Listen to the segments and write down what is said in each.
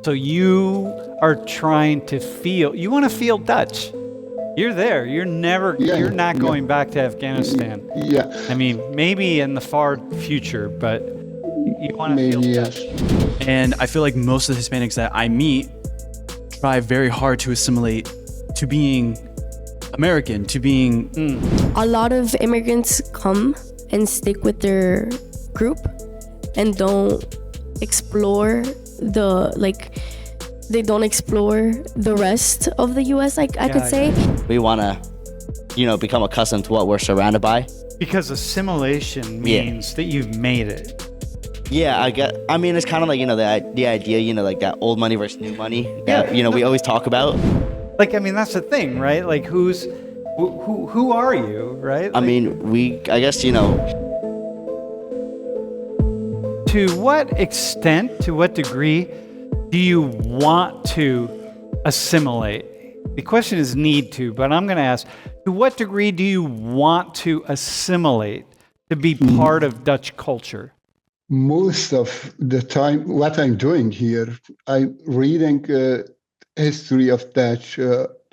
So you are trying to feel, you want to feel Dutch. You're there. You're never, you're not going back to Afghanistan. Yeah, I mean, maybe in the far future, but you want to feel maybe Dutch. yes. And I feel like most of the Hispanics that I meet try very hard to assimilate to being American, to being... A lot of immigrants come and stick with their group and don't explore they don't explore the rest of the US, I could say. We want to, become accustomed to what we're surrounded by. Because assimilation means that you've made it. Yeah, I mean, it's kind of like, the idea, like that old money versus new money that, we always talk about. Like, I mean, that's the thing, right? Like, who are you, right? I Like, mean, I guess, to what extent, to what degree do you want to assimilate? The question is need to, but I'm going to ask, to what degree do you want to assimilate to be part of Dutch culture? Most of the time, what I'm doing here, I'm reading history of Dutch.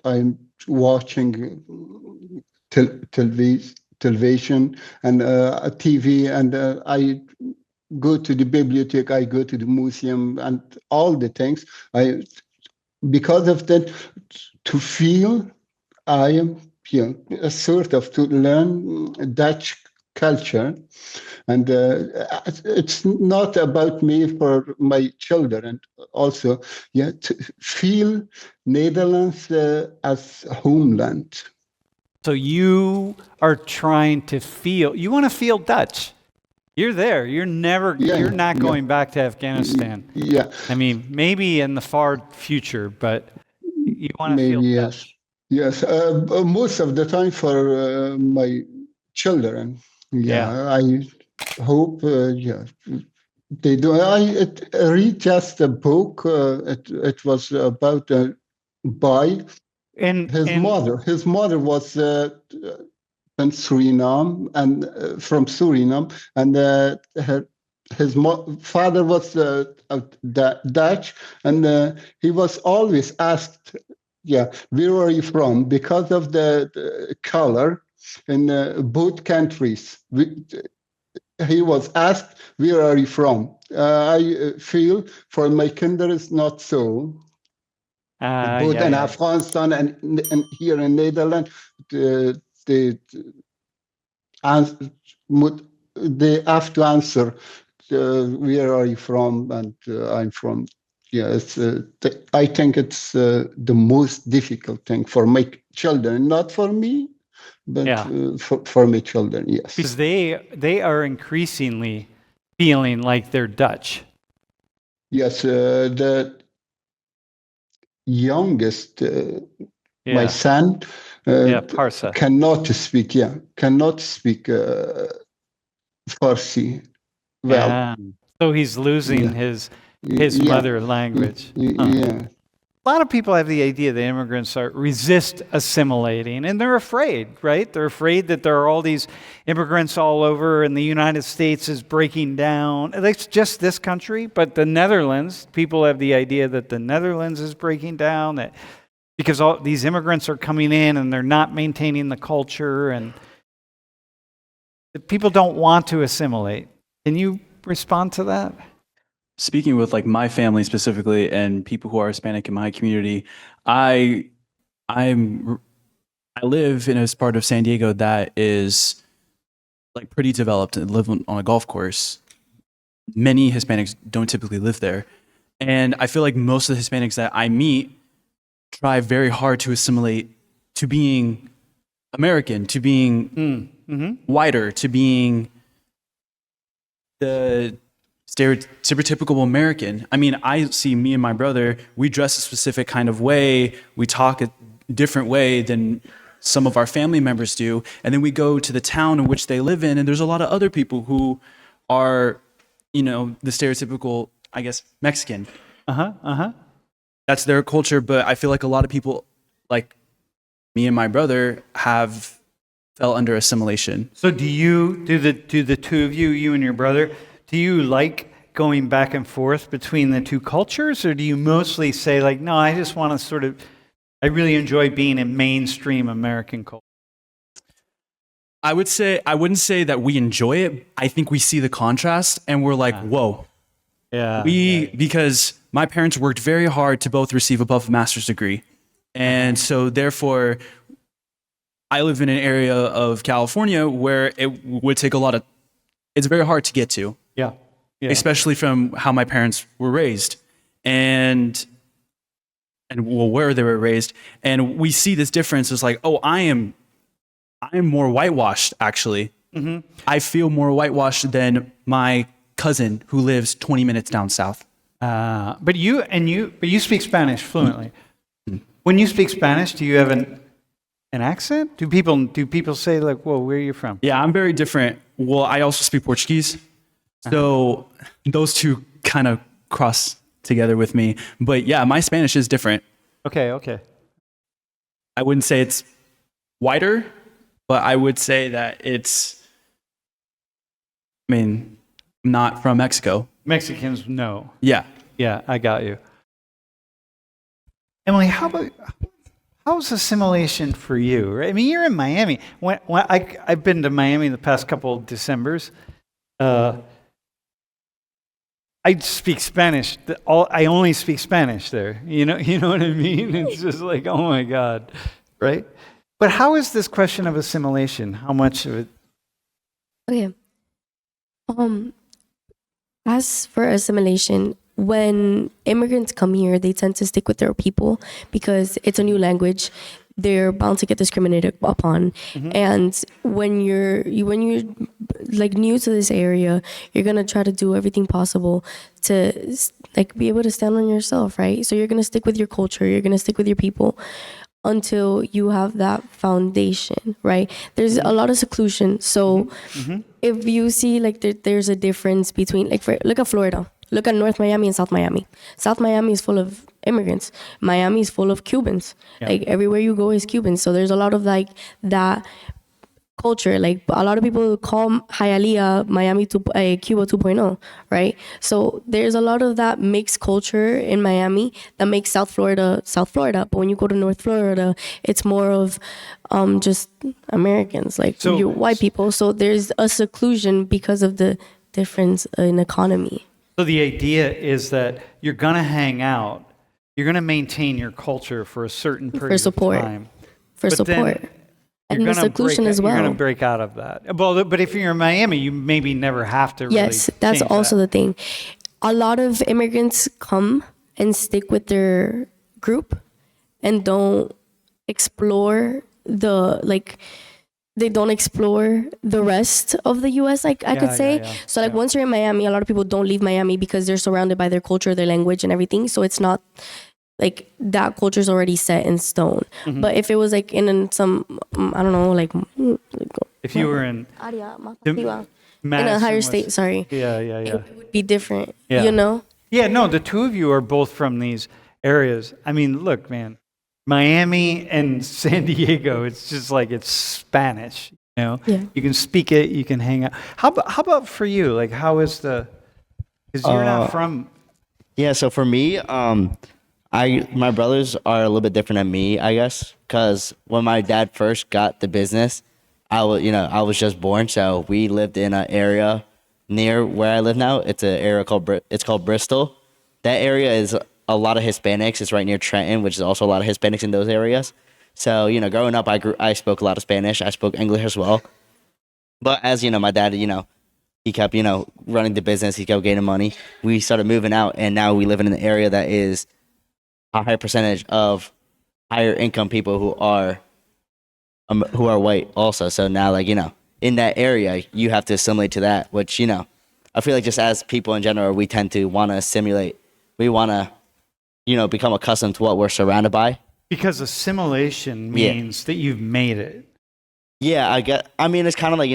I'm watching television and TV, and I go to the bibliothèque, I go to the museum, and all the things. Because of that, to feel I am a sort of to learn Dutch culture. And it's not about me, for my children also, to feel Netherlands as homeland. So you are trying to feel, you want to feel Dutch. You're there. You're never, you're not going back to Afghanistan. Yeah. I mean, maybe in the far future, but you want to feel Dutch. Yes. Most of the time for my children. I hope, they do. I read just a book. It was about a boy and his mother. His mother was in Suriname and from Suriname, and his father was Dutch, and he was always asked, where are you from? Because of the color in both countries. He was asked, where are you from? I feel for my kinder it's not so. Both in Afghanistan and here in Netherlands, they have to answer, where are you from? And I'm from. I think it's the most difficult thing for my children, not for me, but for my children, yes. Because they are increasingly feeling like they're Dutch. Yes, the youngest, my son, Parsa, cannot speak Farsi well. So he's losing his mother language. A lot of people have the idea that immigrants resist assimilating, and they're afraid, right? They're afraid that there are all these immigrants all over, and the United States is breaking down. It's just this country, but the Netherlands, people have the idea that the Netherlands is breaking down, that because all these immigrants are coming in and they're not maintaining the culture, and people don't want to assimilate. Can you respond to that? Speaking with like my family specifically and people who are Hispanic in my community, I live in a part of San Diego that is like pretty developed and live on a golf course. Many Hispanics don't typically live there. And I feel like most of the Hispanics that I meet try very hard to assimilate to being American, to being whiter, to being the stereotypical American. I mean, I see me and my brother, we dress a specific kind of way, we talk a different way than some of our family members do, and then we go to the town in which they live in, and there's a lot of other people who are, the stereotypical, I guess, Mexican. That's their culture, but I feel like a lot of people, like me and my brother, have fell under assimilation. So do the two of you, you and your brother, do you like going back and forth between the two cultures, or do you mostly say like, no, I just want to I really enjoy being in mainstream American culture? I wouldn't say that we enjoy it. I think we see the contrast and we're like, whoa. Yeah. Because my parents worked very hard to both receive above master's degree. And so therefore, I live in an area of California where it would take it's very hard to get to. Yeah. Especially from how my parents were raised and where they were raised. And we see this difference. It's like, oh, I am more whitewashed, actually. Mm-hmm. I feel more whitewashed than my cousin who lives 20 minutes down south. But you speak Spanish fluently. Mm-hmm. When you speak Spanish, do you have an accent? Do people say like, "Whoa, where are you from?" Yeah, I'm very different. Well, I also speak Portuguese, so those two kind of cross together with me. But yeah, my Spanish is different. Okay. I wouldn't say it's whiter, but I would say that I'm not from Mexico. Mexicans, no. Yeah. Yeah, I got you. Emily, how's assimilation for you? Right? I mean, you're in Miami. When I've been to Miami the past couple of Decembers. I speak Spanish. I only speak Spanish there. You know what I mean? It's just like, oh my God, right? But how is this question of assimilation? How much of it? Okay. As for assimilation, when immigrants come here, they tend to stick with their people because it's a new language. They're bound to get discriminated upon. Mm-hmm. And when you're like new to this area, you're gonna try to do everything possible to like be able to stand on yourself, right? So you're gonna stick with your culture, you're gonna stick with your people until you have that foundation, right? There's a lot of seclusion. So if you see like there's a difference between look at Florida. Look at North Miami and South Miami. South Miami is full of immigrants. Miami is full of Cubans. Yeah. Like everywhere you go is Cubans. So there's a lot of like that culture. Like a lot of people call Hialeah Miami Cuba 2.0, right? So there's a lot of that mixed culture in Miami that makes South Florida. But when you go to North Florida, it's more of just Americans, like you white people. So there's a seclusion because of the difference in economy. So the idea is that you're going to hang out, you're going to maintain your culture for a certain period of time. For support. And the seclusion as well. You're going to break out of that. Well, but if you're in Miami, you maybe never have to really Yes, that's also the thing. A lot of immigrants come and stick with their group and don't explore they don't explore the rest of the U.S., I could say. Yeah. So, once you're in Miami, a lot of people don't leave Miami because they're surrounded by their culture, their language, and everything. So, it's not like that culture is already set in stone. Mm-hmm. But if it was like in some, I don't know, if you were in a higher state, sorry. Yeah. It would be different, you know? Yeah, no, the two of you are both from these areas. I mean, look, man. Miami and San Diego, it's just like it's Spanish, you know? Yeah. You can speak it, you can hang out. How about for you? Like, how is because you're not from... Yeah, so for me, my brothers are a little bit different than me, I guess, because when my dad first got the business, I was just born, so we lived in an area near where I live now. It's an area called Bristol. That area is a lot of Hispanics. It's right near Trenton, which is also a lot of Hispanics in those areas. So, growing up, I spoke a lot of Spanish. I spoke English as well. But as, my dad, he kept, running the business. He kept gaining money. We started moving out, and now we live in an area that is a higher percentage of higher income people who are white also. So now, in that area, you have to assimilate to that, which, I feel like just as people in general, we tend to want to assimilate. We want to become accustomed to what we're surrounded by. Because assimilation means that you've made it. Yeah, it's kind of like,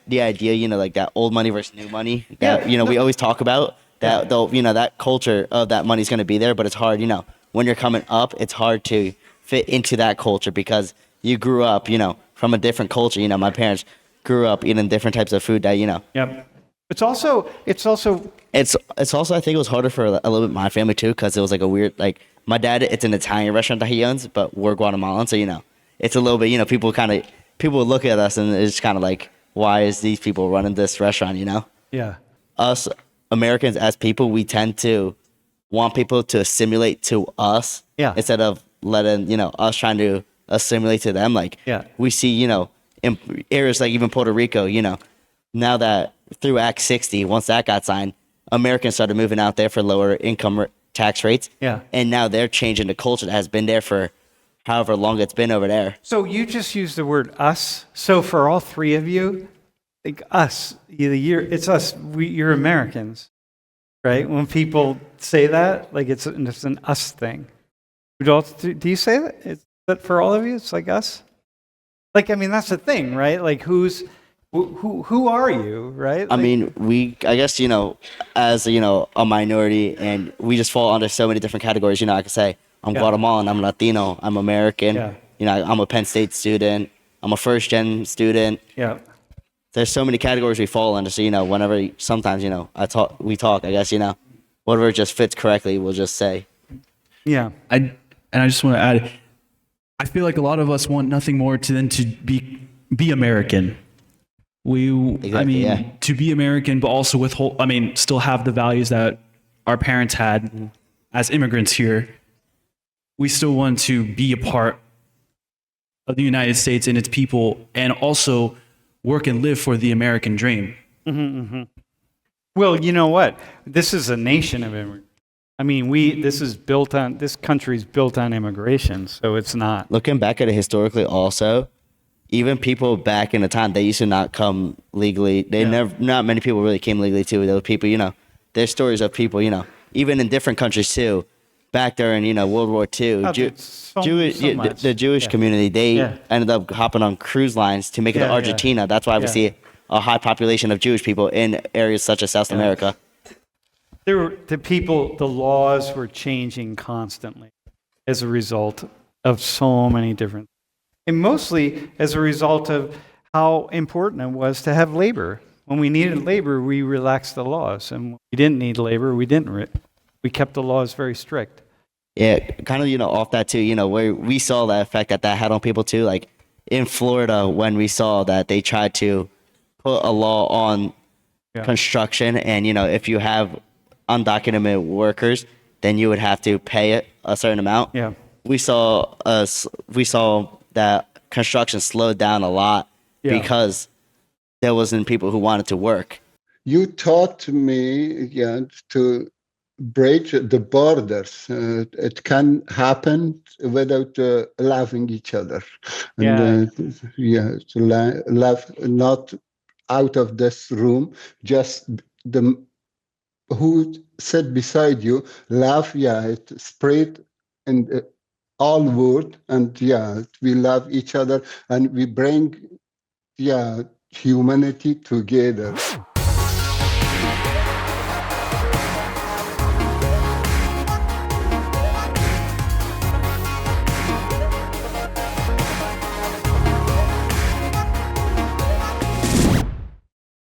the idea, like that old money versus new money that, we always talk about that, that culture of that money's going to be there, but it's hard, when you're coming up, it's hard to fit into that culture because you grew up, from a different culture. My parents grew up eating different types of food that, Yep. It's also It's also, I think it was harder for a little bit my family too, because it was like a weird, like my dad, it's an Italian restaurant that he owns, but we're Guatemalan, so it's a little bit, people would look at us and it's kind of like, why is these people running this restaurant? yeah. Us Americans as people, we tend to want people to assimilate to us, Yeah. instead of letting us trying to assimilate to them. Like, Yeah. we see in areas like even Puerto Rico, now that through Act 60, once that got signed, Americans started moving out there for lower income tax rates. Yeah. And now they're changing the culture that has been there for however long it's been over there. So you just used the word us. So for all three of you, like us, it's us. You're Americans, right? When people say that, like it's an us thing. Do you say that? Is that for all of you? It's like us. Like, I mean, that's the thing, right? Like, who are you, right? I mean, I guess, as, a minority, and we just fall under so many different categories. I could say I'm Guatemalan, I'm Latino, I'm American, I'm a Penn State student, I'm a first-gen student. Yeah. There's so many categories we fall under. So, whenever, sometimes, we talk, I guess, whatever just fits correctly, we'll just say. Yeah. I just want to add, I feel like a lot of us want nothing more than to be American. To be American, but also still have the values that our parents had as immigrants here. We still want to be a part of the United States and its people, and also work and live for the American dream. Mm-hmm. Well, you know what? This is a nation of immigrants. I mean, this country's built on immigration, so it's not. Looking back at it historically also, even people back in the time, they used to not come legally. Not many people really came legally too. Those people, there's stories of people, even in different countries too. Back during, World War II, the Jewish community, they ended up hopping on cruise lines to make it to Argentina. That's why we see a high population of Jewish people in areas such as South America. The laws were changing constantly as a result of so many different, and mostly as a result of how important it was to have labor. When we needed labor, we relaxed the laws, and when we didn't need labor, we didn't. We kept the laws very strict. Yeah, kind of, off that too, where we saw the effect that had on people too. Like in Florida, when we saw that they tried to put a law on construction, and, if you have undocumented workers, then you would have to pay a certain amount. Yeah. We saw that construction slowed down a lot because there wasn't people who wanted to work. You taught me, to break the borders. It can happen without loving each other. And to love not out of this room, just who sit beside you, love, it spread in all world, and we love each other, and we bring humanity together.